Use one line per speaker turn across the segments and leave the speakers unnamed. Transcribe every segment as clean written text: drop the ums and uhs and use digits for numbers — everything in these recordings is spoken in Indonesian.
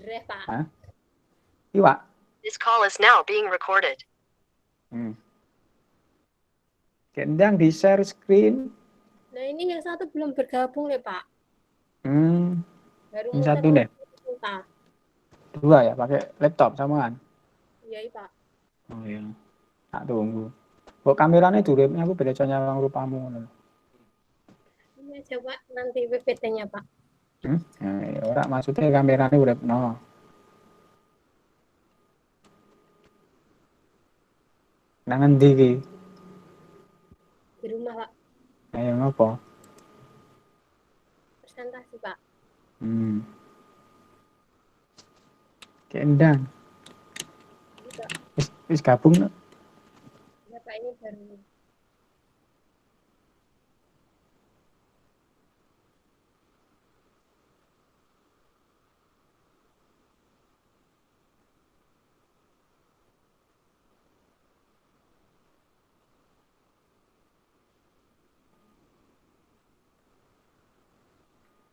Jereh, Pak.
Hah? Iwak.
This call is now being recorded.
Gendang di share screen.
Nah, ini yang satu belum bergabung ya, Pak.
Baru
Yang
satu deh. Dua ya, pakai laptop samaan.
Iya, Pak.
Oh iya. Tak tunggu. Kok kameranya duripnya aku beda nyawang rupamu.
Ini coba nanti PPT-nya, Pak.
Orang maksudnya kameranya urip no. Nang endi iki?
Di rumah, Pak.
Ayo ngopo?
Presentasi, Pak.
Kendang. Wis gabung no?
Ya, Pak, ini baru.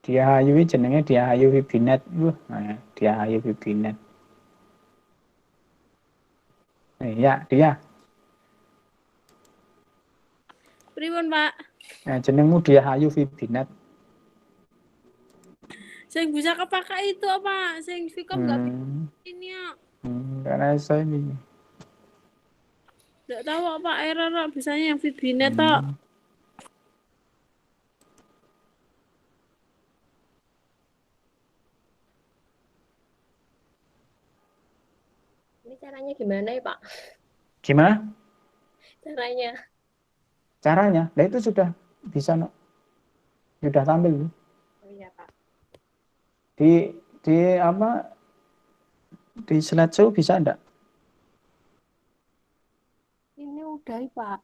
Diahayu jenenge Diahayu Wibinet. Diahayu Wibinet. Iya, dia.
Pripun, Pak?
Jenengmu Diahayu Wibinet.
Saya bisa kepakai itu apa? Saya Vcom nggak ini ya.
Karena saya ini.
Nggak tahu apa error bisanya yang Wibinet toh.
Ini caranya gimana ya, Pak?
Gimana?
Caranya?
Nah itu sudah bisa no. Sudah tampil.
Oh iya, Pak.
Di apa? Di slideshow bisa enggak?
Ini udah, Pak.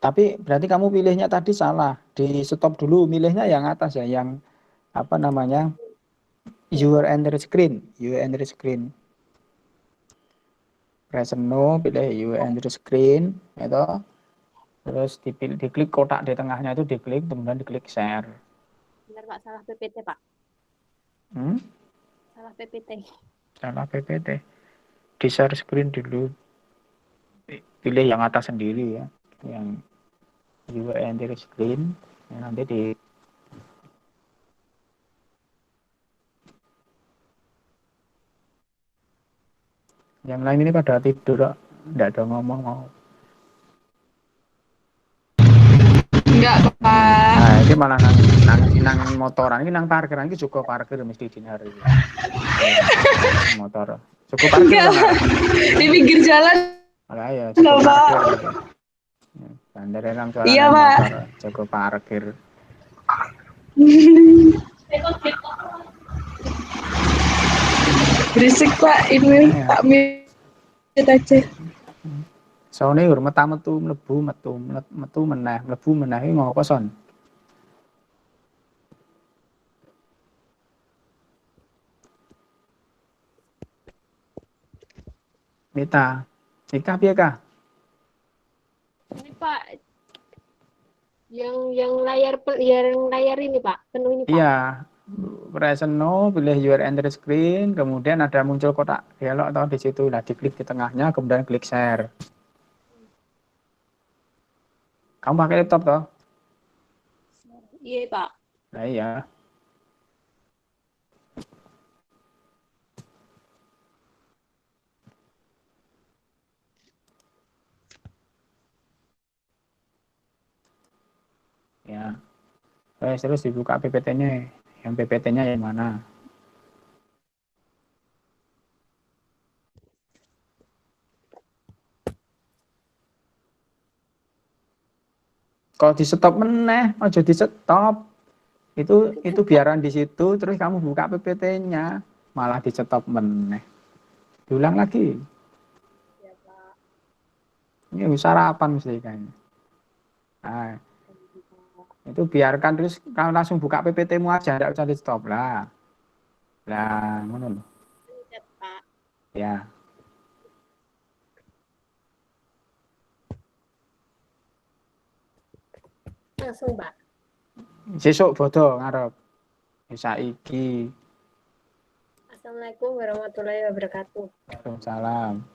Tapi berarti kamu pilihnya tadi salah. Di stop dulu, milihnya yang atas ya, yang apa namanya? Your enter screen. Press no, pilih your enter screen, itu. Terus diklik kotak di tengahnya itu diklik, kemudian diklik share.
Benar, Pak, salah PPT, Pak. Salah PPT.
Salah PPT. Di share screen dulu. Pilih yang atas sendiri ya, yang your enter screen. Nanti di yang lain ini pada tidur, enggak ada ngomong mau.
Enggak, Pak.
Nah, ini malah nang motoran, ini nang parkiran, ini juga parkir mesti dini hari. Motor, cukup parkir kan?
Di pinggir jalan.
Malah ya, cukup parkir. Bandara nang
Iya,
motor, cukup parkir.
Berisik, Pak, ini Pak mute aja.
Soalnya metu metu meneh, mlebu meneh iki ngopo son? Mita piye kah?
Ini, Pak. Yang layar ini, Pak. Penuh ini, Pak.
Iya. Press no, pilih your enter screen, kemudian ada muncul kotak dialog atau di situ lah, diklik di tengahnya, kemudian klik share. Kamu pakai laptop toh?
Iya, Pak.
Nah iya. Ya. Terus dibuka PPT-nya. Yang PPT-nya yang mana? Kalau di stop meneh, aja di stop. Itu biaran di situ, terus kamu buka PPT-nya, malah di stop meneh. Diulang lagi.
Ya, Pak.
Ini sarapan mesti kayaknya. Nah, itu biarkan terus kamu langsung buka PPT-mu aja, enggak usah di stop lah. Lah, ngono lho.
Pak.
Ya.
Langsung, Pak.
Sesuk bodo ngarep. Saiki.
Assalamualaikum warahmatullahi wabarakatuh.
Waalaikumsalam.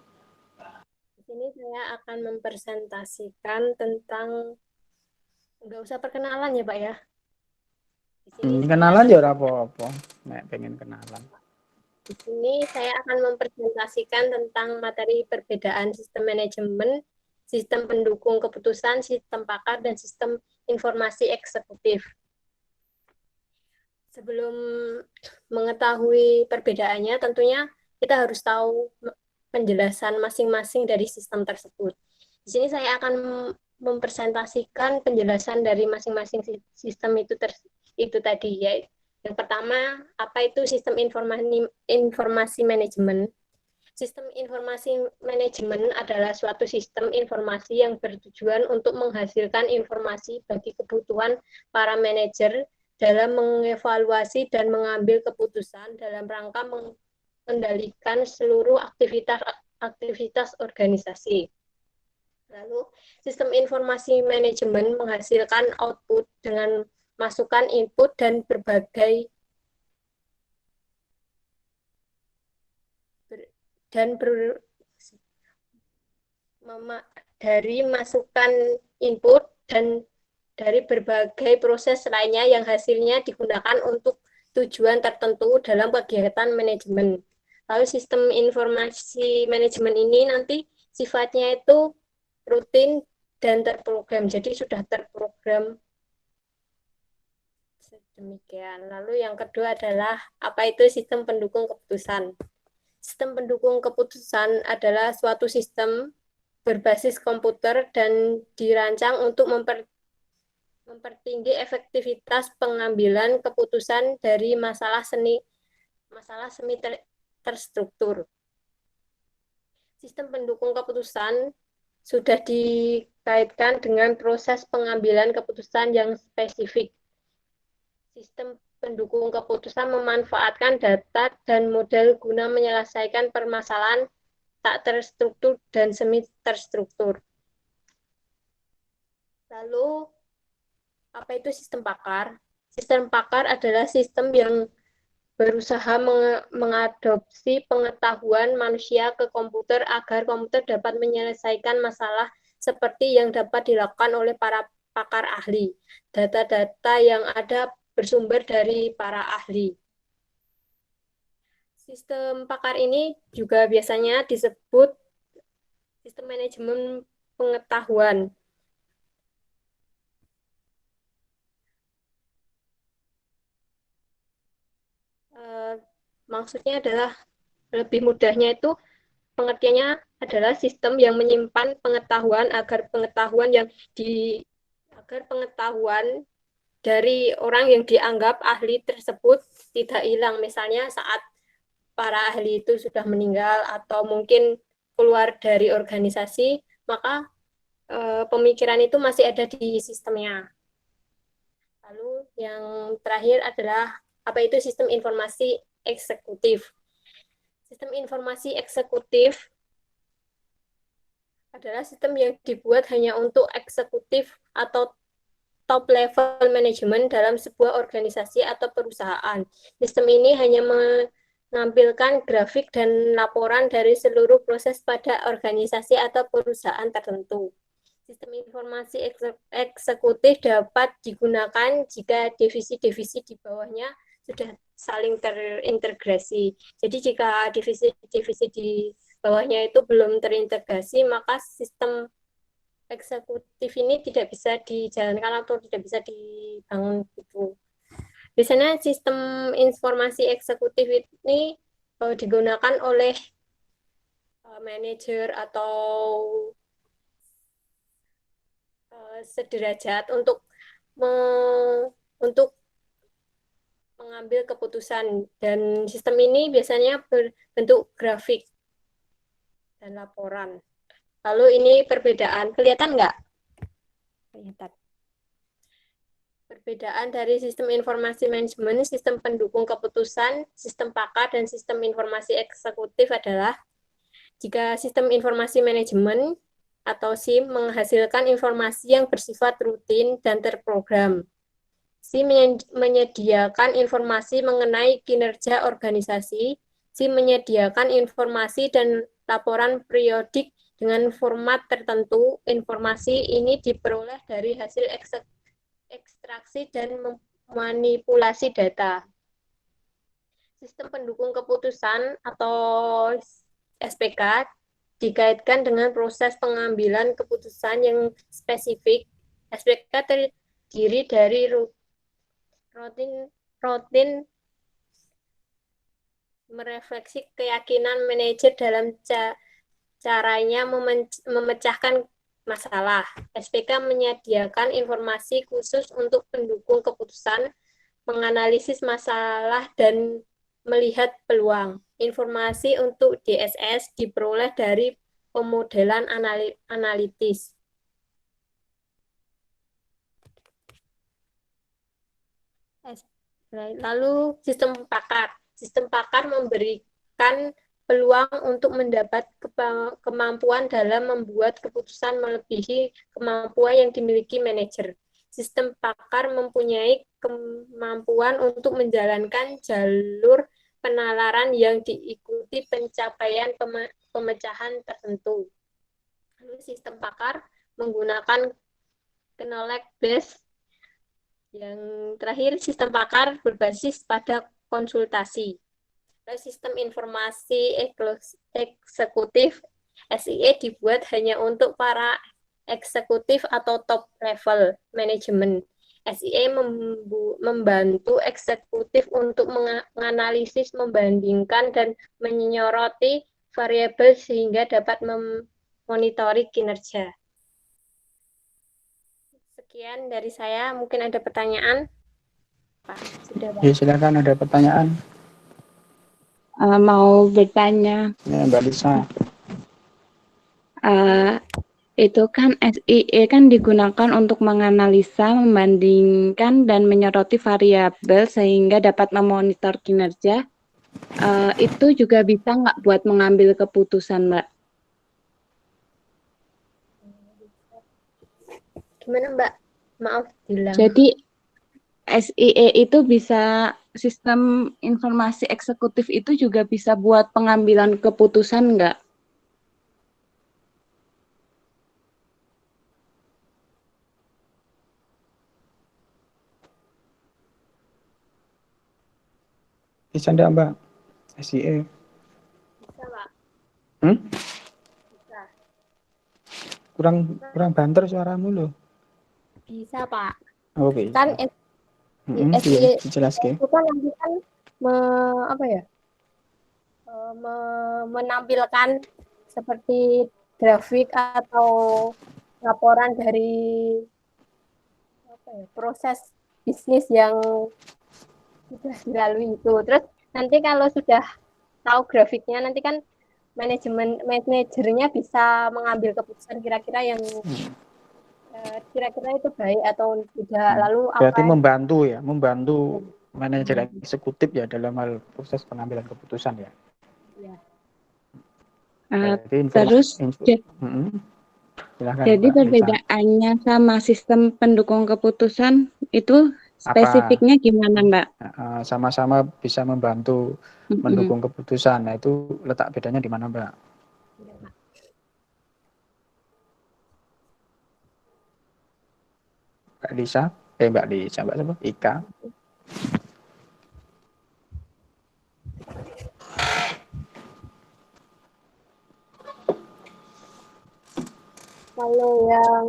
Di sini saya akan mempresentasikan tentang, nggak usah perkenalan ya Pak ya. Di sini
Kenalan ya ora apa-apa. Nek pengen kenalan.
Di sini saya akan mempresentasikan tentang materi perbedaan sistem manajemen, sistem pendukung keputusan, sistem pakar, dan sistem informasi eksekutif. Sebelum mengetahui perbedaannya, tentunya kita harus tahu penjelasan masing-masing dari sistem tersebut. Di sini saya akan mempresentasikan penjelasan dari masing-masing sistem itu tadi, ya. Yang pertama, apa itu sistem informasi manajemen? Sistem informasi manajemen adalah suatu sistem informasi yang bertujuan untuk menghasilkan informasi bagi kebutuhan para manajer dalam mengevaluasi dan mengambil keputusan dalam rangka mengendalikan seluruh aktivitas organisasi. Lalu, sistem informasi manajemen menghasilkan output dengan masukan input dan dari masukan input dan dari berbagai proses lainnya yang hasilnya digunakan untuk tujuan tertentu dalam kegiatan manajemen. Lalu sistem informasi manajemen ini nanti sifatnya itu rutin dan terprogram. Jadi sudah terprogram. Demikian. Lalu yang kedua adalah apa itu sistem pendukung keputusan. Sistem pendukung keputusan adalah suatu sistem berbasis komputer dan dirancang untuk mempertinggi efektivitas pengambilan keputusan dari masalah semi terstruktur. Sistem pendukung keputusan sudah dikaitkan dengan proses pengambilan keputusan yang spesifik. Sistem pendukung keputusan memanfaatkan data dan model guna menyelesaikan permasalahan tak terstruktur dan semi terstruktur. Lalu, apa itu sistem pakar? Sistem pakar adalah sistem yang berusaha mengadopsi pengetahuan manusia ke komputer agar komputer dapat menyelesaikan masalah seperti yang dapat dilakukan oleh para pakar ahli. Data-data yang ada bersumber dari para ahli. Sistem pakar ini juga biasanya disebut sistem manajemen pengetahuan. Maksudnya adalah lebih mudahnya itu pengertiannya adalah sistem yang menyimpan pengetahuan agar pengetahuan dari orang yang dianggap ahli tersebut tidak hilang. Misalnya saat para ahli itu sudah meninggal atau mungkin keluar dari organisasi, maka pemikiran itu masih ada di sistemnya. Lalu yang terakhir adalah apa itu sistem informasi eksekutif. Sistem informasi eksekutif adalah sistem yang dibuat hanya untuk eksekutif atau top level manajemen dalam sebuah organisasi atau perusahaan. Sistem ini hanya menampilkan grafik dan laporan dari seluruh proses pada organisasi atau perusahaan tertentu. Sistem informasi eksekutif dapat digunakan jika divisi-divisi di bawahnya sudah saling terintegrasi. Jadi jika divisi-divisi di bawahnya itu belum terintegrasi, maka sistem eksekutif ini tidak bisa dijalankan atau tidak bisa dibangun gitu. Biasanya sistem informasi eksekutif ini digunakan oleh manajer atau sederajat untuk mengambil keputusan, dan sistem ini biasanya berbentuk grafik dan laporan. Lalu ini perbedaan, kelihatan nggak? Kelihatan. Perbedaan dari sistem informasi manajemen, sistem pendukung keputusan, sistem pakar, dan sistem informasi eksekutif adalah jika sistem informasi manajemen atau SIM menghasilkan informasi yang bersifat rutin dan terprogram. SIM menyediakan informasi mengenai kinerja organisasi, menyediakan informasi dan laporan periodik dengan format tertentu. Informasi ini diperoleh dari hasil ekstraksi dan manipulasi data. Sistem pendukung keputusan atau SPK dikaitkan dengan proses pengambilan keputusan yang spesifik. SPK terdiri dari rutin merefleksi keyakinan manajer dalam caranya memecahkan masalah. SPK menyediakan informasi khusus untuk pendukung keputusan, menganalisis masalah, dan melihat peluang. Informasi untuk DSS diperoleh dari pemodelan analitis. Lalu sistem pakar. Sistem pakar memberikan peluang untuk mendapat kemampuan dalam membuat keputusan melebihi kemampuan yang dimiliki manajer. Sistem pakar mempunyai kemampuan untuk menjalankan jalur penalaran yang diikuti pencapaian pemecahan tertentu. Lalu sistem pakar menggunakan knowledge base. Yang terakhir, sistem pakar berbasis pada konsultasi. Sistem informasi eksekutif SIE dibuat hanya untuk para eksekutif atau top level manajemen. SIE membantu eksekutif untuk menganalisis, membandingkan, dan menyoroti variabel sehingga dapat memonitori kinerja. Sekian dari saya. Mungkin ada pertanyaan? Pak, sudah, Pak.
Ya, silakan, ada pertanyaan.
Mau bertanya,
Ya, Mbak Lisa.
itu kan SIE kan digunakan untuk menganalisa, membandingkan, dan menyoroti variabel sehingga dapat memonitor kinerja. Itu juga bisa nggak buat mengambil keputusan, Mbak?
Gimana, Mbak? Maaf, bilang.
Jadi SIE itu bisa, sistem informasi eksekutif itu juga bisa buat pengambilan keputusan nggak?
Bisa enggak, Mbak? SIE.
Bisa, Pak. Bisa.
Kurang banter suaramu loh.
Bisa, Pak.
Oh, bisa.
Kan
Iya, dijelaskan.
itu kan nanti kan menampilkan seperti grafik atau laporan dari proses bisnis yang sudah dilalui itu. Terus nanti kalau sudah tahu grafiknya, nanti kan manajernya bisa mengambil keputusan kira-kira yang kira-kira itu baik atau tidak. Lalu
berarti
apa?
membantu manajer eksekutif ya dalam hal proses pengambilan keputusan ya.
Ya.
Terus
Silahkan,
jadi
Mbak Lisa.
perbedaannya sama sistem pendukung keputusan itu spesifiknya gimana, Mbak?
Sama-sama bisa membantu mendukung keputusan. Nah, itu letak bedanya di mana, Mbak? Mbak Lisa, Mbak siapa? Ika.
Kalau yang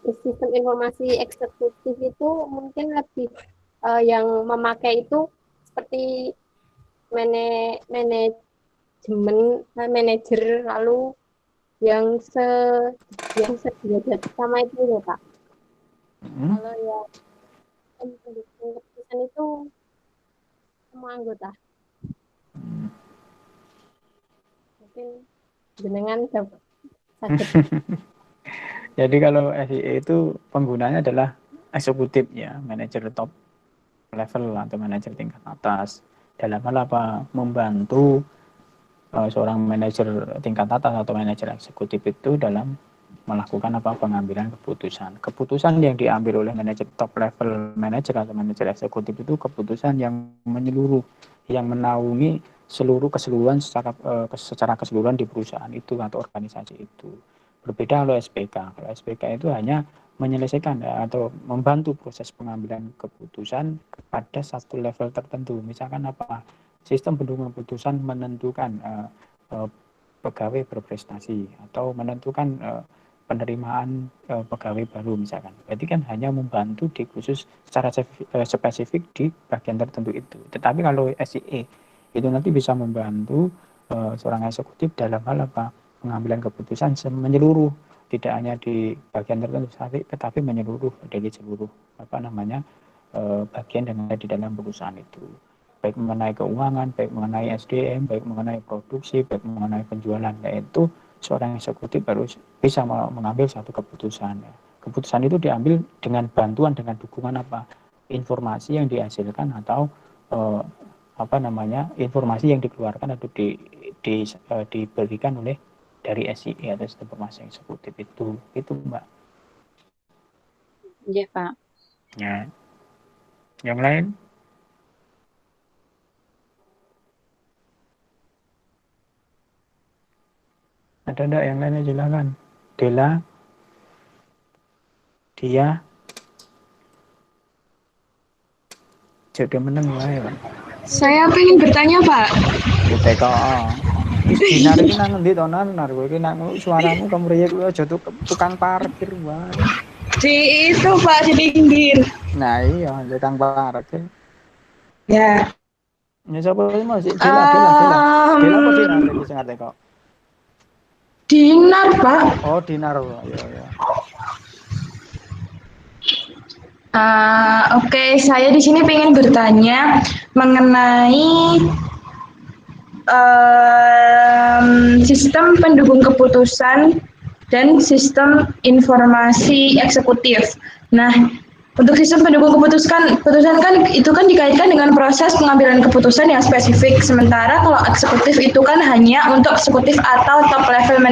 sistem informasi eksekutif itu mungkin lebih yang memakai itu seperti manajer, lalu yang sederajat sama itu ya, Pak. Kalau yang pendukung keputusan itu semua anggota. Mungkin jenengan dapat.
Jadi kalau SIE itu penggunanya adalah eksekutif ya, manajer top level atau manajer tingkat atas. Dalam hal apa? Membantu seorang manajer tingkat atas atau manajer eksekutif itu dalam melakukan pengambilan keputusan. Keputusan yang diambil oleh manajer top level manajer atau manajer eksekutif itu keputusan yang menyeluruh, yang menaungi seluruh keseluruhan secara keseluruhan di perusahaan itu atau organisasi itu. Berbeda kalau SPK. Kalau SPK itu hanya menyelesaikan atau membantu proses pengambilan keputusan pada satu level tertentu. Misalkan sistem pendukung keputusan menentukan pegawai berprestasi atau menentukan penerimaan pegawai baru misalkan. Berarti kan hanya membantu di khusus secara spesifik di bagian tertentu itu. Tetapi kalau SIE itu nanti bisa membantu seorang eksekutif dalam hal pengambilan keputusan menyeluruh, tidak hanya di bagian tertentu tetapi menyeluruh dari seluruh bagian yang ada di dalam perusahaan itu. Baik mengenai keuangan, baik mengenai SDM, baik mengenai produksi, baik mengenai penjualan, yaitu seorang eksekutif harus bisa mengambil satu keputusan. Keputusan itu diambil dengan bantuan, dengan dukungan informasi yang dihasilkan atau informasi yang dikeluarkan atau diberikan oleh dari SIE atau sistem informasi eksekutif itu Mbak.
Iya, Pak.
Ya. Yang lain? Ada enggak yang lainnya, silakan. Dela, dia, jadi meneng wae, Pak.
Saya pengen bertanya, Pak.
Di TKA. Wis dinar iki nang endi to nar kowe iki nang suaramu kemriyek kowe aja tukang parkir wae.
Di itu, Pak, di pinggir.
Nah iya, tukang parkir.
Ya.
Ya sapa iki Mas? Dela apa dinar iki sing arep kok?
Dinar, Pak.
Oh, dinar. Ya.
Oke, saya di sini pengen bertanya mengenai sistem pendukung keputusan dan sistem informasi eksekutif. Nah, untuk sistem pendukung keputusan kan itu kan dikaitkan dengan proses pengambilan keputusan yang spesifik. Sementara kalau eksekutif itu kan hanya untuk eksekutif atau top level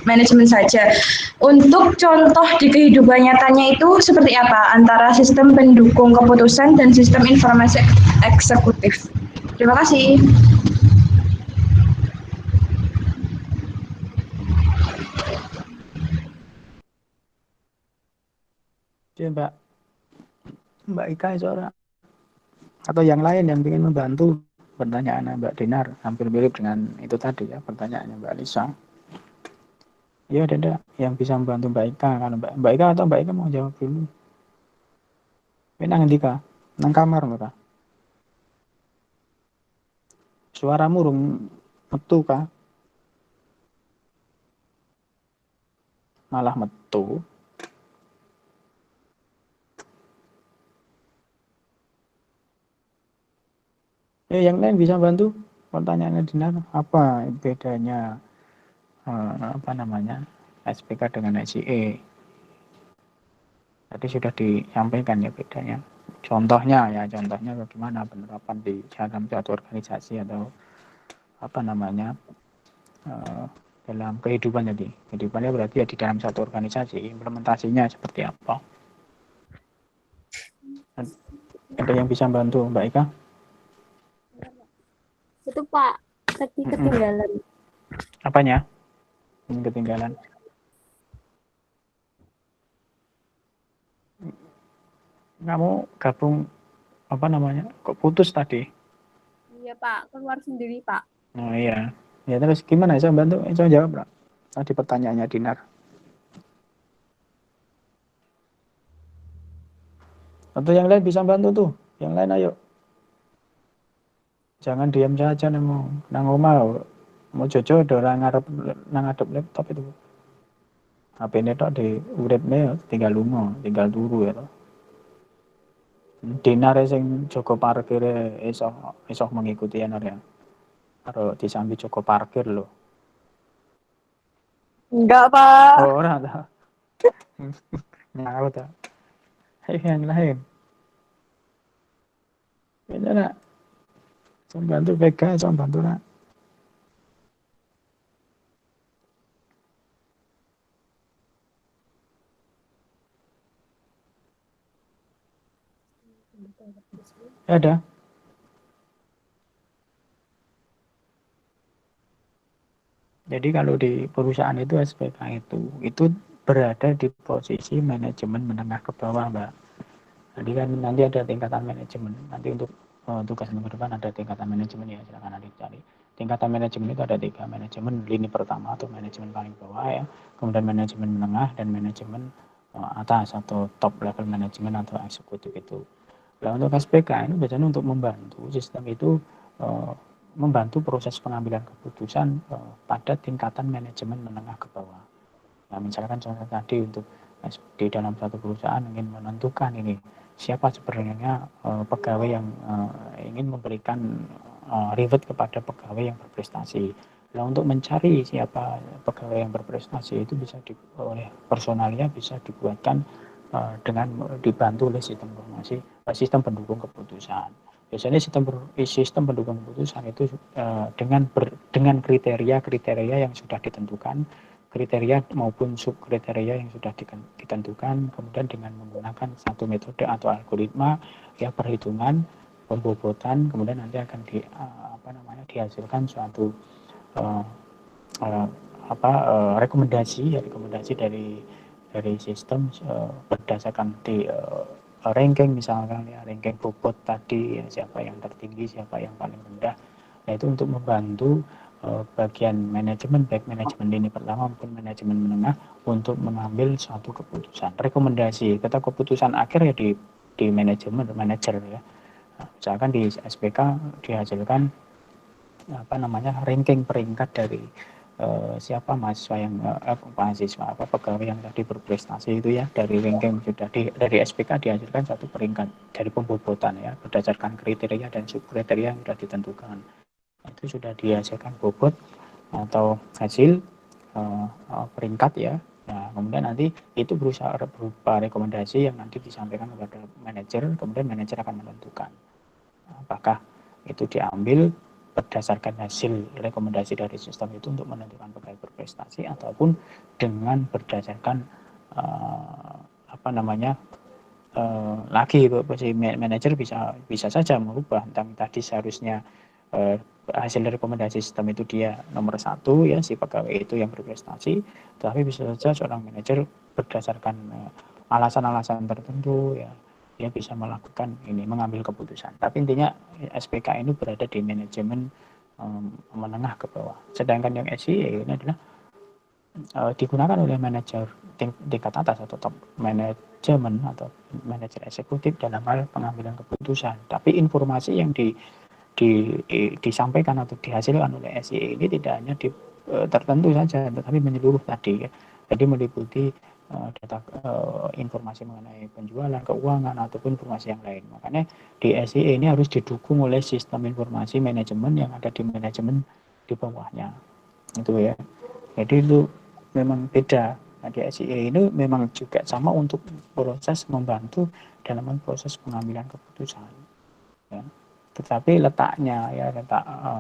manajemen saja. Untuk contoh di kehidupan nyatanya itu seperti apa antara sistem pendukung keputusan dan sistem informasi eksekutif? Terima kasih.
Oke, Mbak Ika seorang atau yang lain yang ingin membantu pertanyaan Mbak Dinar hampir mirip dengan itu tadi ya pertanyaannya Mbak Lisa. Ya ada yang bisa membantu Mbak Ika kalau Mbak Ika atau Mbak Ika mau jawab dulu. Ini nang endi Kak? Nang kamar Mbak. Suaramu rung metu Kak? Malah metu. Yang lain bisa bantu pertanyaannya Dinar apa bedanya SPK dengan SIE? Tadi sudah disampaikan ya bedanya. Contohnya bagaimana penerapan di dalam suatu organisasi atau dalam kehidupan jadi. Kehidupannya berarti ya di dalam satu organisasi, implementasinya seperti apa? Ada yang bisa bantu Mbak Ika?
Itu Pak, tadi ketinggalan.
Apanya? Yang ketinggalan? Kamu gabung kok putus tadi?
Iya Pak, keluar sendiri Pak.
Oh iya. Ya terus gimana? Saya bantu, saya jawab Pak. Tadi pertanyaannya Dinar. Atau yang lain bisa bantu tuh. Yang lain ayo. Jangan diam saja nang omah. Mau jojo orang ngarep nang ngadep laptop itu. HP ini tok di uripne tinggal lunga, tinggal turu ya. Dinar sing jaga parkire iso mengikuti ya. Karo disambi jaga parkir lho.
Enggak, Pak.
Oh, ora ta. Nyaut ta. Yang lain. Ini nak. Saya bantu PK, saya bantu nak. Ada. Jadi kalau di perusahaan itu SPK itu berada di posisi manajemen menengah ke bawah, Mbak. Jadi kan nanti ada tingkatan manajemen. Nanti untuk tugas minggu depan ada tingkatan manajemen ya, silakan nanti cari. Tingkatan manajemen itu ada 3, manajemen lini pertama atau manajemen paling bawah ya, kemudian manajemen menengah dan manajemen atas atau top level manajemen atau eksekutif itu. Nah, untuk SPK ini biasanya untuk membantu sistem itu membantu proses pengambilan keputusan pada tingkatan manajemen menengah ke bawah. Nah, misalkan contoh tadi untuk di dalam satu perusahaan ingin menentukan ini siapa sebenarnya pegawai yang ingin memberikan reward kepada pegawai yang berprestasi. Nah, untuk mencari siapa pegawai yang berprestasi itu bisa oleh personalnya bisa dibuatkan dengan dibantu oleh sistem informasi, sistem pendukung keputusan. Biasanya sistem pendukung keputusan itu dengan kriteria yang sudah ditentukan, kriteria maupun subkriteria yang sudah ditentukan, kemudian dengan menggunakan satu metode atau algoritma ya perhitungan pembobotan, kemudian nanti akan dihasilkan suatu rekomendasi dari sistem berdasarkan di ranking misalkan ya, ranking bobot tadi ya, siapa yang tertinggi, siapa yang paling rendah. Nah, itu untuk membantu bagian manajemen, baik manajemen lini pertama maupun manajemen menengah untuk mengambil suatu keputusan. Rekomendasi, kata keputusan akhir ya di manajer ya. Nah, misalkan di SPK dihasilkan ranking peringkat dari siapa mahasiswa yang pegawai yang tadi berprestasi itu ya, dari ranking sudah dari SPK dihasilkan satu peringkat dari pembobotan ya berdasarkan kriteria dan subkriteria yang sudah ditentukan. Itu sudah dihasilkan bobot atau hasil peringkat ya. Nah, kemudian nanti itu berupa rekomendasi yang nanti disampaikan kepada manajer, kemudian manajer akan menentukan apakah itu diambil berdasarkan hasil rekomendasi dari sistem itu untuk menentukan pegawai berprestasi ataupun dengan berdasarkan lagi si manajer bisa saja merubah tentang tadi seharusnya hasil rekomendasi sistem itu dia nomor 1 ya si pegawai itu yang berprestasi, tapi bisa saja seorang manajer berdasarkan alasan-alasan tertentu ya dia bisa melakukan ini mengambil keputusan. Tapi intinya SPK ini berada di manajemen menengah ke bawah. Sedangkan yang SEA ini adalah digunakan oleh manajer tingkat atas atau top manajemen atau manajer eksekutif dalam hal pengambilan keputusan. Tapi informasi yang disampaikan atau dihasilkan oleh SEA ini tidak hanya tertentu saja, tetapi menyeluruh tadi ya. Jadi meliputi data informasi mengenai penjualan, keuangan ataupun informasi yang lain. Makanya di SEA ini harus didukung oleh sistem informasi manajemen yang ada di manajemen di bawahnya. Itu ya. Jadi itu memang beda. Nah, di SEA ini memang juga sama untuk proses membantu dalam proses pengambilan keputusan. Ya. Tetapi letak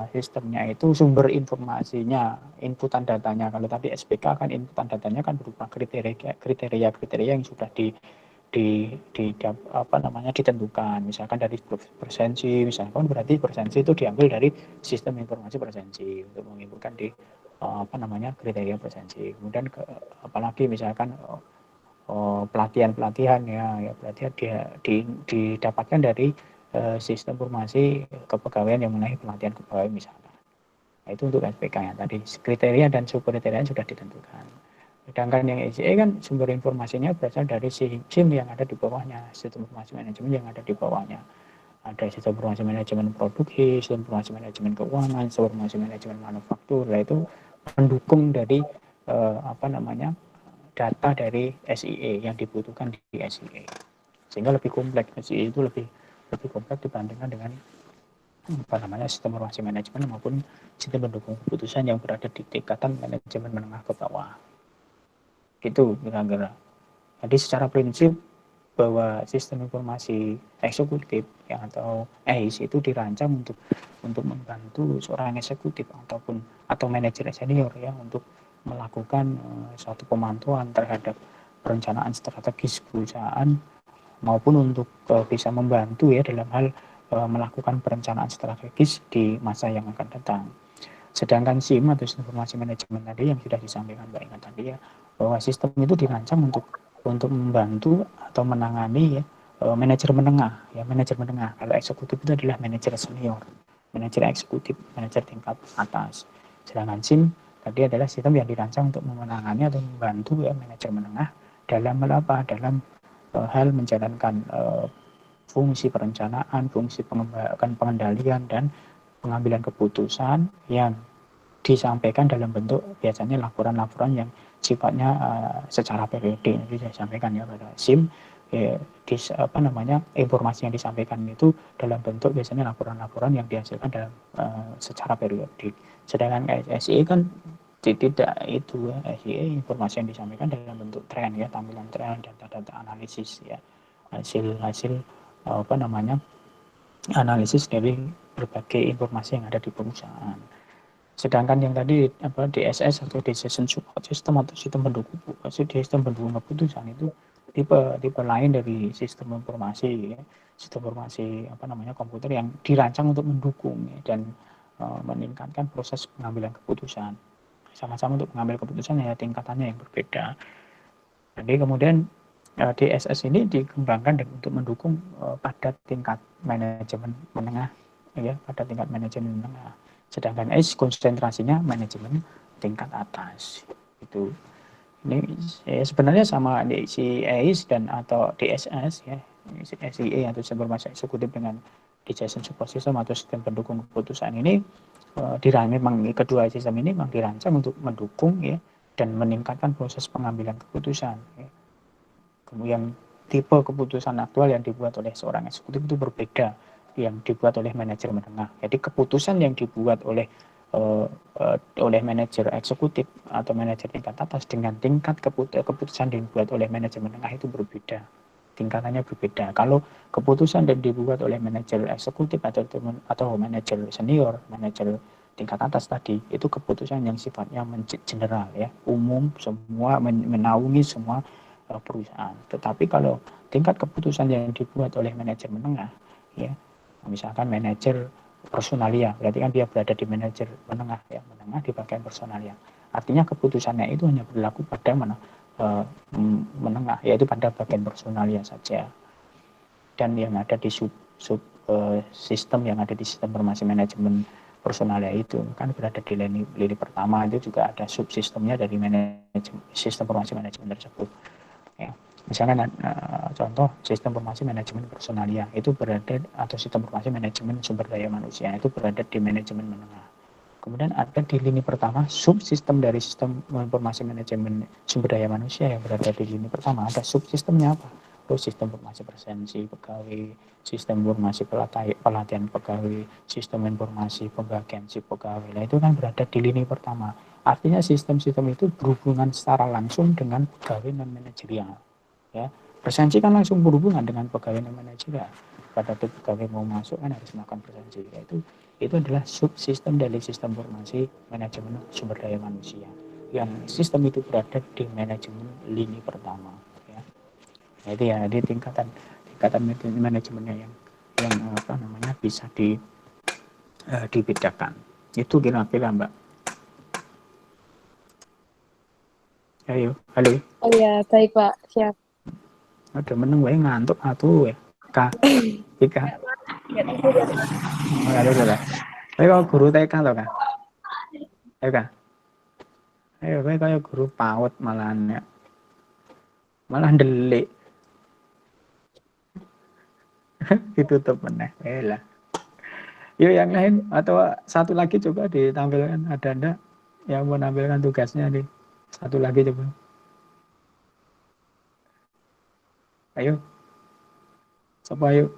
sistemnya itu sumber informasinya, inputan datanya. Kalau tadi SPK kan inputan datanya kan berupa kriteria yang sudah ditentukan. Misalkan dari presensi, misalkan berarti presensi itu diambil dari sistem informasi presensi untuk menginputkan di kriteria presensi. Kemudian apalagi misalkan pelatihan ya pelatihan didapatkan dari sistem informasi kepegawaian yang mengenai pelatihan kepegawaian misalnya. Nah, itu untuk SPK yang tadi kriteria dan subkriteria sudah ditentukan. Sedangkan yang SEA kan sumber informasinya berasal dari SIM yang ada di bawahnya, sistem informasi manajemen yang ada di bawahnya. Ada sistem informasi manajemen produksi, sistem informasi manajemen keuangan, sistem informasi manajemen manufaktur. Nah, itu pendukung dari data dari SEA yang dibutuhkan di SEA. Sehingga lebih kompleks, SEA itu lebih kompleks dibandingkan dengan sistem informasi manajemen maupun sistem pendukung keputusan yang berada di tingkatan manajemen menengah ke bawah. Gitu kira-kira. Jadi secara prinsip bahwa sistem informasi eksekutif atau EIS itu dirancang untuk membantu seorang eksekutif atau manajer senior ya untuk melakukan suatu pemantauan terhadap perencanaan strategis perusahaan maupun untuk bisa membantu ya dalam hal melakukan perencanaan strategis di masa yang akan datang. Sedangkan SIM atau sistem informasi manajemen tadi yang sudah disampaikan Mbak Ingat tadi ya, bahwa sistem itu dirancang untuk membantu atau menangani ya, manajer menengah ya, manajer menengah. Kalau eksekutif itu adalah manajer senior, manajer eksekutif, manajer tingkat atas. Sedangkan SIM tadi adalah sistem yang dirancang untuk menangani atau membantu ya manajer menengah dalam apa? Dalam hal menjalankan fungsi perencanaan, fungsi pengendalian dan pengambilan keputusan yang disampaikan dalam bentuk biasanya laporan-laporan yang sifatnya secara periode. Jadi saya sampaikan ya pada SIM informasi yang disampaikan itu dalam bentuk biasanya laporan-laporan yang dihasilkan dalam secara periodik. Sedangkan SIE kan tidak itu ya, SIE informasi yang disampaikan dalam bentuk tren ya, tampilan tren, data-data analisis ya, hasil analisis dari berbagai informasi yang ada di perusahaan. Sedangkan yang tadi DSS atau Decision Support System atau sistem pendukung keputusan itu tipe lain dari sistem informasi ya, sistem informasi komputer yang dirancang untuk mendukung ya, dan meningkatkan proses pengambilan keputusan. Sama-sama untuk mengambil keputusan ya tingkatannya yang berbeda. Jadi kemudian DSS ini dikembangkan untuk mendukung pada tingkat manajemen menengah ya, pada tingkat manajemen menengah. Sedangkan ACE konsentrasinya manajemen tingkat atas. Itu ini sebenarnya sama si ACE dan atau DSS ya, SIE atau sistem informasi eksekutif dengan Decision Support System atau sistem pendukung keputusan ini memang kedua sistem ini memang dirancang untuk mendukung ya dan meningkatkan proses pengambilan keputusan ya. Kemudian tipe keputusan aktual yang dibuat oleh seorang eksekutif itu berbeda yang dibuat oleh manajer menengah. Jadi keputusan yang dibuat oleh manajer eksekutif atau manajer tingkat atas dengan tingkat keputusan yang dibuat oleh manajer menengah itu berbeda. Tingkatannya berbeda. Kalau keputusan yang dibuat oleh manajer eksekutif atau manajer senior, manajer tingkat atas tadi, itu keputusan yang sifatnya general ya, umum, semua menaungi semua perusahaan. Tetapi kalau tingkat keputusan yang dibuat oleh manajer menengah ya, misalkan manajer personalia, berarti kan dia berada di manajer menengah ya, menengah di bagian personalia. Artinya keputusannya itu hanya berlaku pada menengah, yaitu pada bagian personalia saja. Dan yang ada di sistem yang ada di sistem informasi manajemen personalia itu kan berada di lini pertama, itu juga ada subsistemnya dari sistem informasi manajemen tersebut. Ya. Misalnya contoh sistem informasi manajemen personalia itu berada, atau sistem informasi manajemen sumber daya manusia itu berada di manajemen menengah. Kemudian ada di lini pertama subsistem dari sistem informasi manajemen sumber daya manusia yang berada di lini pertama, ada subsistemnya apa? Sistem informasi presensi pegawai, sistem informasi pelatihan pegawai, sistem informasi pembagian si pegawai. Nah, itu kan berada di lini pertama. Artinya sistem-sistem itu berhubungan secara langsung dengan pegawai non manajerial. Ya, presensi kan langsung berhubungan dengan pegawai non manajerial. Pada pegawai mau masuk kan harus melakukan presensi. Itu adalah subsistem dari sistem informasi manajemen sumber daya manusia. Yang sistem itu berada di manajemen lini pertama. Ya. Nah, itu ya, di tingkatan manajemennya yang bisa dibedakan. Itu kira-kira Mbak. Ayo, halo.
Oh ya, baik Pak, siap.
Udah meneng wae ngantuk atuh ya. Kak. Ika. Oh, ada. Ayo guru TK to, Kak. Ayo, Kak. Ayo kowe kaya guru PAUD malahan ya. Malah ndelik. Ditutup meneh. Lah. Yuk yang lain atau satu lagi coba ditampilkan, ada Anda yang mau menampilkan tugasnya nih. Satu lagi coba. Ayo. Coba ayo.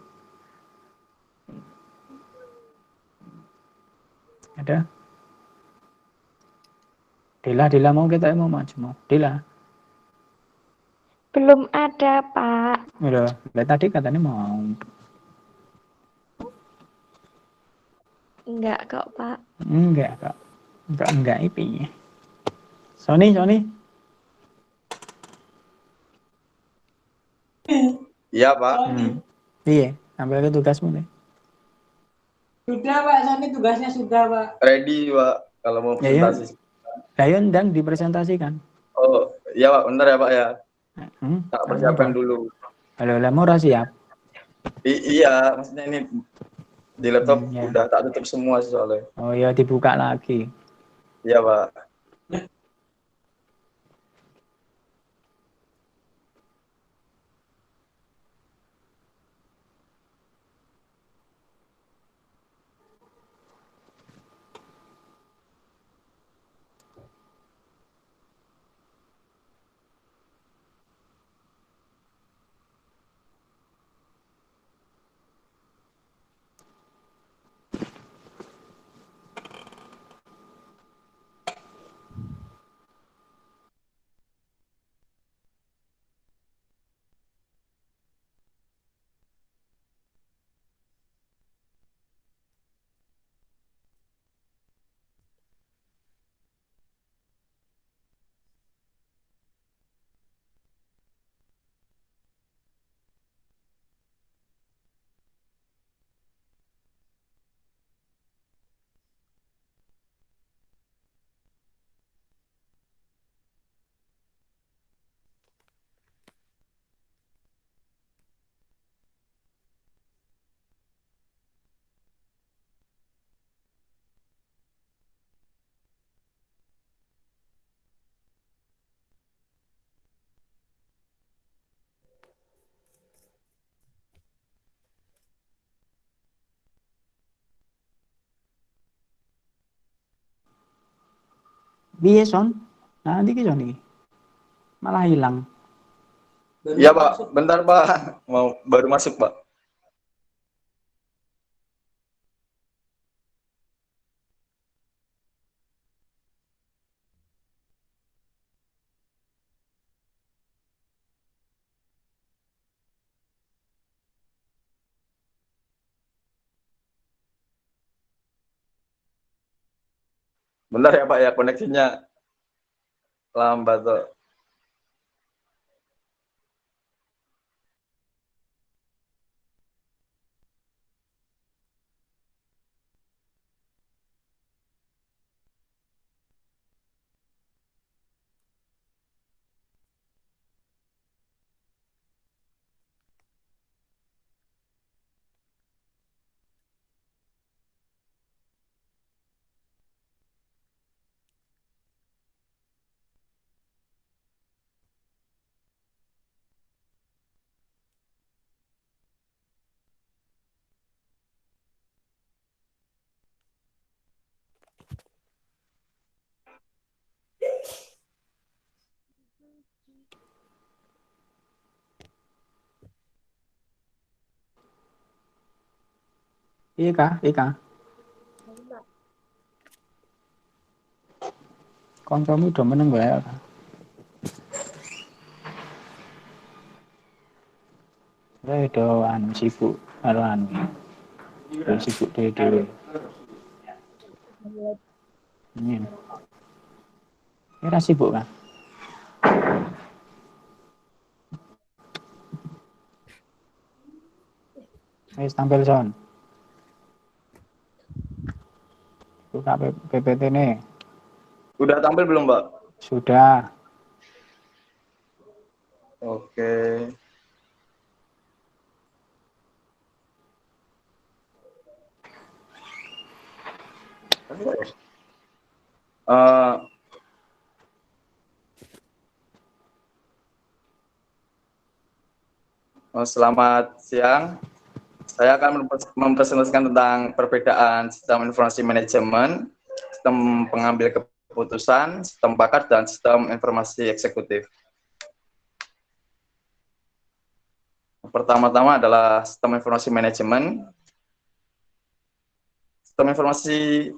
Ada? Dila mau kita mau maju mau. Dila.
Belum ada, Pak.
Udah, tadi katanya mau.
Enggak kok, Pak.
Enggak, Kak. Enggak IP. Sony.
Iya, Pak.
Iya, ambil ke tugasmu nih.
Sudah Pak, Sony tugasnya sudah Pak.
Ready Pak, kalau mau
Ya, ya.
presentasi.
Ayo ndang dipresentasikan.
Oh iya Pak, bentar ya Pak ya. Tak persiapkan
Apa?
dulu.
Halo, lah mau siap?
Iya, maksudnya ini di laptop
Ya.
udah tak tutup semua soalnya.
Oh ya, dibuka lagi.
Iya Pak.
Piye son? Nah, nanti Son iki. Malah hilang.
Iya Pak, bentar Pak. Mau baru masuk Pak. Bentar ya Pak ya, koneksinya lambat tuh.
Iya kah? Iya kah? Kancamu udah meneng wae. Saya doan sibuk aran. Sibuk dhewe. Ini. Kira sibuk kan? Wis tampil Son. Buka PPT nih.
Udah tampil belum Pak?
Sudah.
Oke. Selamat siang. Saya akan mempresentasikan tentang perbedaan sistem informasi manajemen, sistem pengambil keputusan, sistem pakar, dan sistem informasi eksekutif. Pertama-tama adalah sistem informasi manajemen. Sistem informasi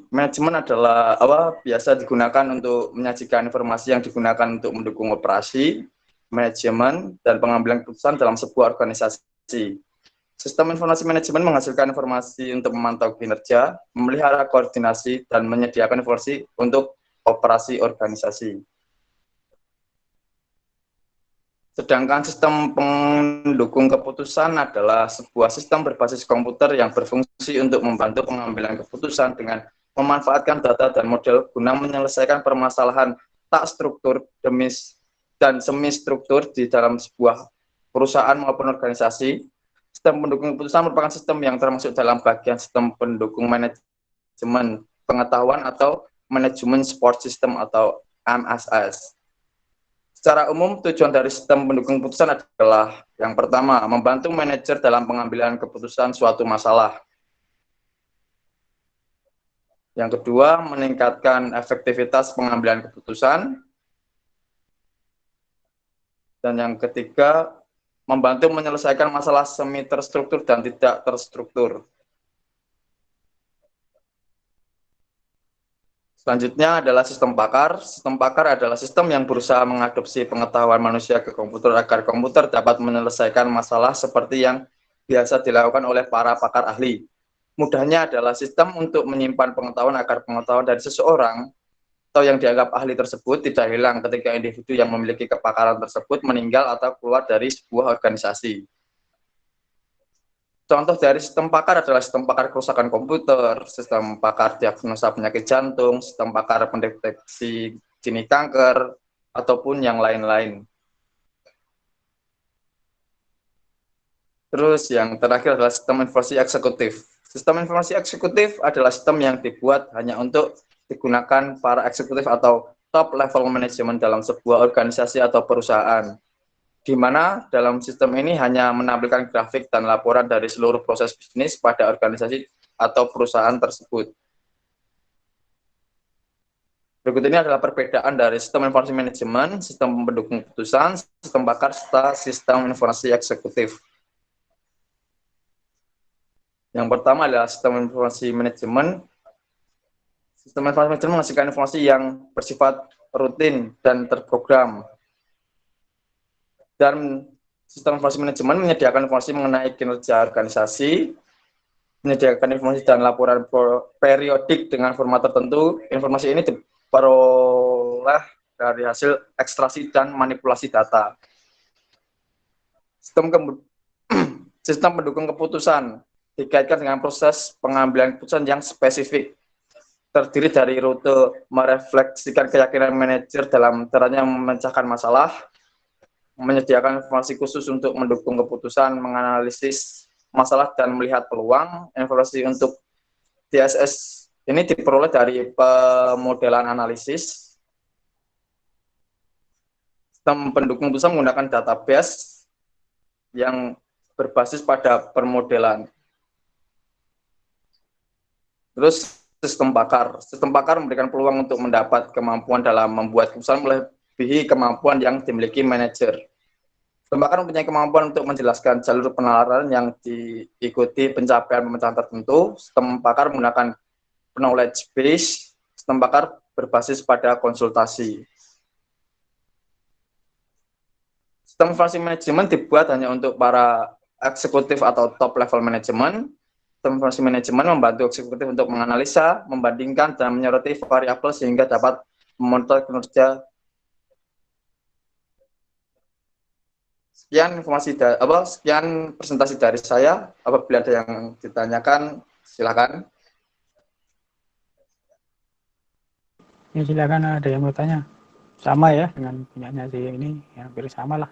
manajemen adalah biasa digunakan untuk menyajikan informasi yang digunakan untuk mendukung operasi, manajemen, dan pengambilan keputusan dalam sebuah organisasi. Sistem informasi manajemen menghasilkan informasi untuk memantau kinerja, memelihara koordinasi, dan menyediakan informasi untuk operasi organisasi. Sedangkan sistem pendukung keputusan adalah sebuah sistem berbasis komputer yang berfungsi untuk membantu pengambilan keputusan dengan memanfaatkan data dan model guna menyelesaikan permasalahan tak struktur dan semi struktur di dalam sebuah perusahaan maupun organisasi. Sistem pendukung keputusan merupakan sistem yang termasuk dalam bagian sistem pendukung manajemen pengetahuan atau manajemen support system atau MSS. Secara umum, tujuan dari sistem pendukung keputusan adalah yang pertama, membantu manajer dalam pengambilan keputusan suatu masalah. Yang kedua, meningkatkan efektivitas pengambilan keputusan. Dan yang ketiga, membantu menyelesaikan masalah semi terstruktur dan tidak terstruktur. Selanjutnya adalah sistem pakar. Sistem pakar adalah sistem yang berusaha mengadopsi pengetahuan manusia ke komputer agar komputer dapat menyelesaikan masalah seperti yang biasa dilakukan oleh para pakar ahli. Mudahnya adalah sistem untuk menyimpan pengetahuan agar pengetahuan dari seseorang atau yang dianggap ahli tersebut tidak hilang ketika individu yang memiliki kepakaran tersebut meninggal atau keluar dari sebuah organisasi. Contoh dari sistem pakar adalah sistem pakar kerusakan komputer, sistem pakar diagnosa penyakit jantung, sistem pakar pendeteksi dini kanker, ataupun yang lain-lain. Terus yang terakhir adalah sistem informasi eksekutif. Sistem informasi eksekutif adalah sistem yang dibuat hanya untuk digunakan para eksekutif atau top level manajemen dalam sebuah organisasi atau perusahaan, di mana dalam sistem ini hanya menampilkan grafik dan laporan dari seluruh proses bisnis pada organisasi atau perusahaan tersebut. Berikut ini adalah perbedaan dari sistem informasi manajemen, sistem pendukung keputusan, sistem pakar, serta sistem informasi eksekutif. Yang pertama adalah sistem informasi manajemen. Sistem informasi manajemen menghasilkan informasi yang bersifat rutin dan terprogram. Dan sistem informasi manajemen menyediakan informasi mengenai kinerja organisasi, menyediakan informasi dan laporan periodik dengan format tertentu. Informasi ini diperoleh dari hasil ekstraksi dan manipulasi data. Sistem pendukung keputusan dikaitkan dengan proses pengambilan keputusan yang spesifik, terdiri dari rute merefleksikan keyakinan manajer dalam caranya memecahkan masalah, menyediakan informasi khusus untuk mendukung keputusan, menganalisis masalah dan melihat peluang. Informasi untuk TSS ini diperoleh dari pemodelan analisis. Sistem pendukung keputusan menggunakan database yang berbasis pada permodelan. Terus sistem pakar. Sistem pakar memberikan peluang untuk mendapat kemampuan dalam membuat keputusan melebihi kemampuan yang dimiliki manajer. Sistem pakar mempunyai kemampuan untuk menjelaskan jalur penalaran yang diikuti pencapaian pemecahan tertentu. Sistem pakar menggunakan knowledge base. Sistem pakar berbasis pada konsultasi. Sistem informasi manajemen dibuat hanya untuk para eksekutif atau top level manajemen. Sistem informasi manajemen membantu eksekutif untuk menganalisa, membandingkan, dan menyoroti variabel sehingga dapat memonitor kinerja. Sekian sekian presentasi dari saya. Apabila ada yang ditanyakan, silakan.
Ya, silakan, ada yang mau tanya. Sama ya dengan punyanya si ini, ya hampir sama lah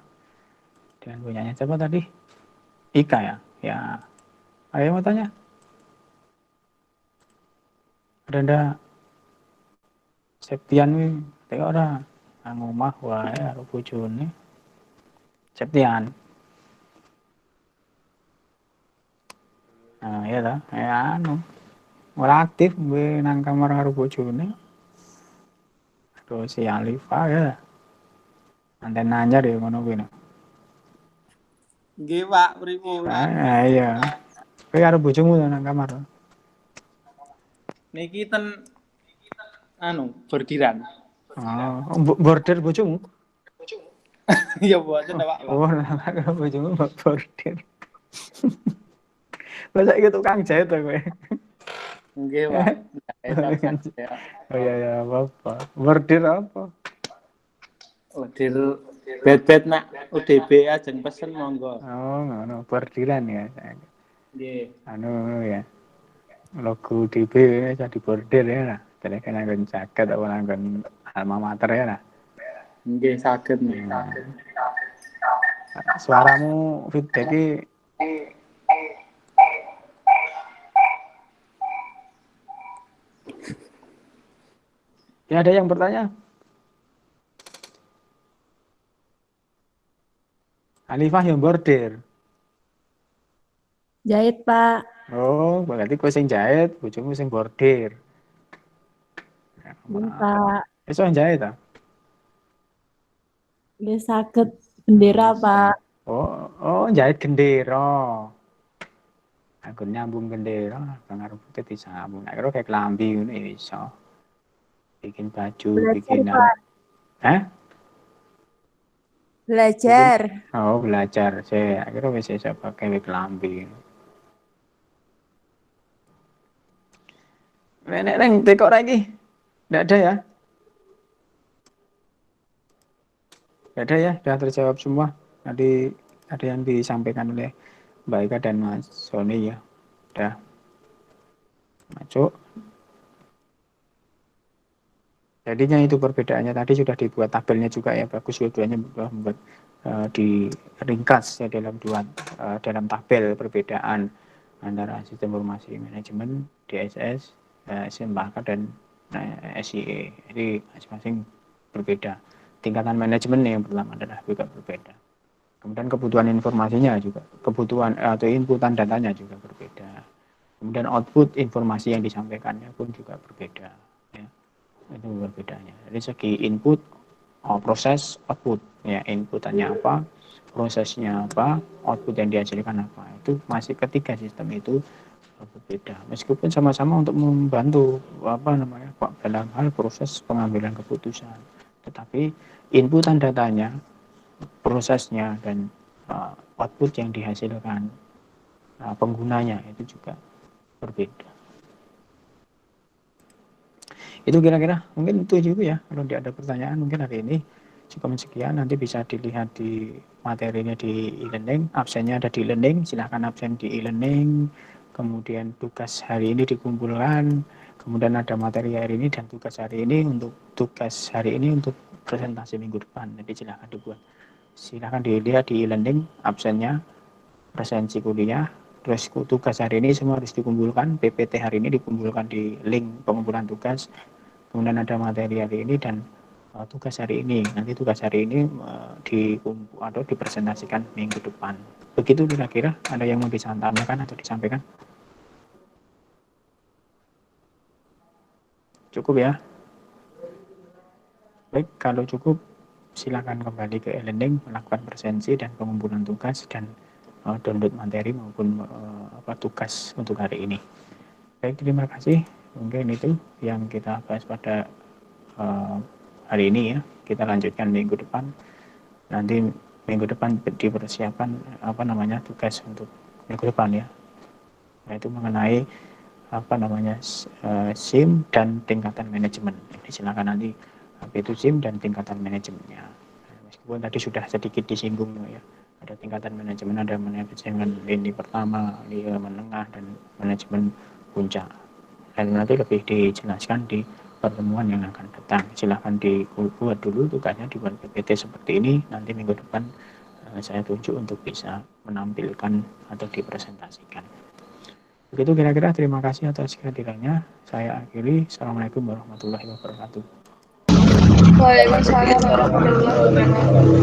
dengan punyanya siapa tadi? Ika ya. Ya, ada yang mau tanya? Ada Septian wi, tengok ora nang omah wae karo bojone. Septian. Nah, ya lah, ya anu. Ora aktif gue nang kamar karo bojone. Terus si Alifa ya. Anten nanyar ya ngono kuwi.
Nggih, Pak, pripun?
Ah, iya. Kowe karo bojomu nang kamar.
Niki bordiran.
Oh, border bojomu?
Ya mboten, Pak.
Oh, karo bojomu border. Masa iki tukang jahit to kowe?
Nggih, Pak.
Oh iya ya, apa? Bordir apa?
Bordir Bet nak UDB aja pesen monggo.
Oh, ngono, bordiran ya.
Nggih.
Anu ya. Logo DB jadi bordir ya lah. Jadi kan nanggon jaket atau nanggon alma mater ya lah.
Nggih saged nih.
Suaramu feedback ya, ada yang bertanya? Alifah yang bordir.
Jahit, Pak.
Oh, berarti kowe sing jahit, bojomu sing bordir.
Pak.
Iso jahit ta?
Nggih saged bendera, Pak.
Oh, jahit gendera. Aku nyambung gendera, kang arep putih disambung. Nek karo kayak klambi ngono ya iso. Bikin baju, bikin Hah?
Belajar.
Oh, belajar. Saya akhirnya wis iso pakai klambi. Nek neng tekok lagi. Enggak ada ya? Enggak ada ya, sudah terjawab semua. Tadi ada yang disampaikan oleh Mbak Ika dan Mas Sony ya. Udah. Masuk. Jadinya itu perbedaannya tadi sudah dibuat tabelnya juga ya, bagus dua-duanya membuat diringkas ya dalam tabel perbedaan antara sistem informasi manajemen DSS, SMBK dan SIE. Jadi masing-masing berbeda. Tingkatan manajemen yang pertama adalah juga berbeda. Kemudian kebutuhan informasinya juga, kebutuhan atau inputan datanya juga berbeda. Kemudian output informasi yang disampaikannya pun juga berbeda. Ya. Itu berbedanya. Dari segi input, proses, output. Ya, inputannya apa, prosesnya apa, output yang dihasilkan apa. Itu masih ketiga sistem itu berbeda. Meskipun sama-sama untuk membantu dalam hal proses pengambilan keputusan. Tetapi inputan datanya, prosesnya dan output yang dihasilkan penggunanya itu juga berbeda. Itu kira-kira mungkin itu juga ya. Kalau tidak ada pertanyaan mungkin hari ini cukup sekian. Nanti bisa dilihat di materinya di e-learning. Absennya ada di e-learning. Silahkan absen di e-learning. Kemudian tugas hari ini dikumpulkan. Kemudian ada materi hari ini dan tugas hari ini untuk presentasi minggu depan. Jadi silahkan dibuat. Silahkan dilihat di e-learning absennya, presensi kuliah. Terus tugas hari ini semua harus dikumpulkan. PPT hari ini dikumpulkan di link pengumpulan tugas. Kemudian ada materi hari ini dan tugas hari ini. Nanti tugas hari ini dipresentasikan minggu depan. Begitu kira-kira. Ada yang mau disampaikan atau disampaikan? Cukup ya? Baik, kalau cukup silakan kembali ke e-learning, melakukan presensi dan pengumpulan tugas dan download materi maupun tugas untuk hari ini. Baik, terima kasih. Mungkin itu yang kita bahas pada hari ini ya. Kita lanjutkan minggu depan. Nanti minggu depan dipersiapkan tugas untuk minggu depan ya. Yaitu mengenai SIM dan tingkatan manajemen. Jadi silakan nanti itu SIM dan tingkatan manajemennya. Meskipun tadi sudah sedikit disinggung ya. Ada tingkatan manajemen, ada manajemen lini pertama, lini menengah dan manajemen puncak. Dan nanti lebih dijelaskan di pertemuan yang akan datang. Silahkan dibuat dulu tugasnya, dibuat PPT seperti ini. Nanti minggu depan saya tunjuk untuk bisa menampilkan atau dipresentasikan. Begitu kira-kira. Terima kasih atas kehadirannya. Saya akhiri. Assalamualaikum warahmatullahi wabarakatuh.
Waalaikumsalam warahmatullahi wabarakatuh.